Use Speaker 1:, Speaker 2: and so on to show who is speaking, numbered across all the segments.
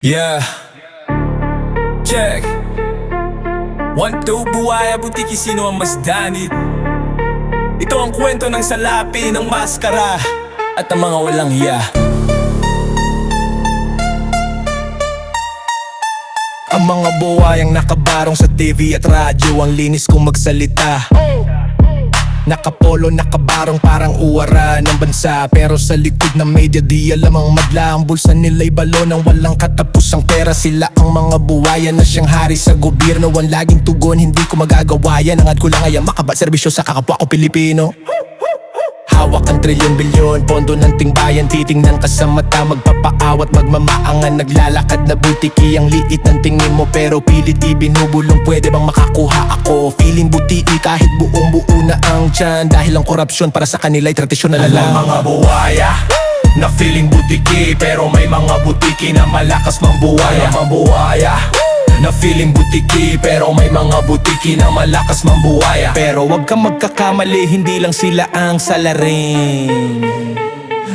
Speaker 1: Yeah, check. 1, 2, buwaya, butiki, sino ang mas danit? Ito ang kwento ng salapi, ng maskara, at ang mga walang hiya. Ang mga buwayang nakabarong sa TV at radyo, ang linis kong magsalita. Nakapolo, nakabarong parang uwara ng bansa, pero sa likod ng media di alam ang madla. Ang bulsa nila'y balon ng walang katapusang pera. Sila ang mga buwaya na siyang hari sa gobyerno. Ang laging tugon, hindi ko magagawa yan. Angad ko lang ay makabat serbisyo sa kakapwa ko Pilipino. Hawak ang trilyon-bilyon, pondo ng tingbayan. Titingnan ka sa mata, magpapaawat, magmamaangan. Naglalakad na butiki, ang liit ng tingin mo, pero pilit ibinubulong. Pwede bang makakuha ako? Feeling butiki kahit buong buo na ang tiyan. Dahil ang korupsyon para sa kanila'y tradisyon na lang. Mga buwaya na feeling butiki, pero may mga butiki na malakas mambuwaya. Mabuwaya na feeling butiki, pero may mga butiki na malakas mambuwaya. Pero wag kang magkakamali, hindi lang sila ang salarin.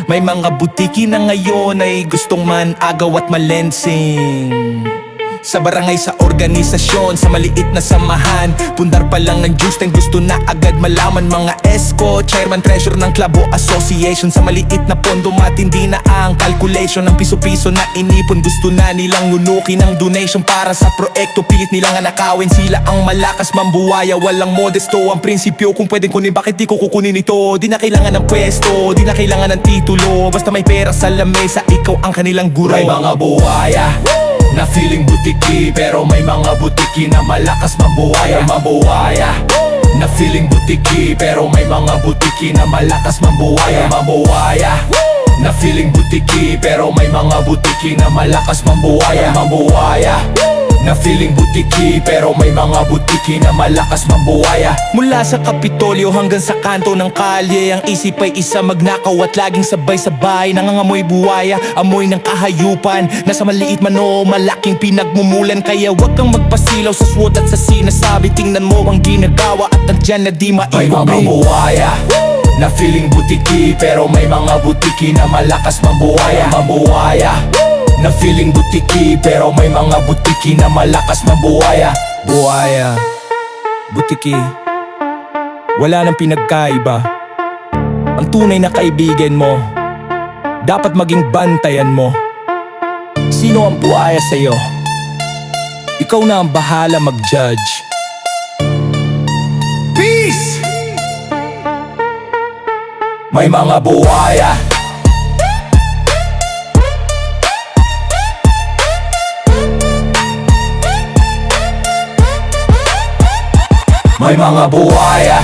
Speaker 1: May mga butiki na ngayon ay gustong man-agaw at malensing. Sa barangay, sa organisasyon, sa maliit na samahan, pundar pa lang ng juice, ten gusto na agad malaman. Mga esko, chairman, treasurer ng club o association. Sa maliit na pondo, matindi na ang calculation. Ng piso-piso na inipon, gusto na nilang ngunukin ang donation para sa proekto. Pilit nilang anakawin, sila ang malakas mambuwaya. Walang modesto ang prinsipyo, kung pwedeng kunin, bakit di ko kukunin ito? Di na kailangan ng pwesto, di na kailangan ng titulo. Basta may pera sa lamesa, ikaw ang kanilang guro. May mga buwaya na feeling butiki, pero may mga butiki na malakas mambuwaya. Mabuwaya na feeling butiki, pero may mga butiki na malakas mambuwaya. Mabuwaya na feeling butiki, pero may mga butiki na malakas mambuwaya. Mabuwaya na feeling butiki, pero may mga butiki na malakas mambuwaya. Mula sa Kapitolyo hanggang sa kanto ng kalye, ang isip ay isa, magnakaw at laging sabay-sabay. Nangangamoy buwaya, amoy ng kahayupan. Nasa maliit man o malaking pinagmumulan. Kaya wag kang magpasilaw sa SWOT at sa sinasabi. Tingnan mo ang ginagawa at andyan na di maiwabi. May mga buwaya na feeling butiki, pero may mga butiki na malakas mambuwaya. Mabuwaya na feeling butiki, pero may mga butiki na malakas mambuwaya. Buwaya, butiki, wala nang pinagkaiba. Ang tunay na kaibigan mo, dapat maging bantayan mo. Sino ang buwaya sa'yo? Ikaw na ang bahala mag-judge. Peace! May mga buwaya may mga buwaya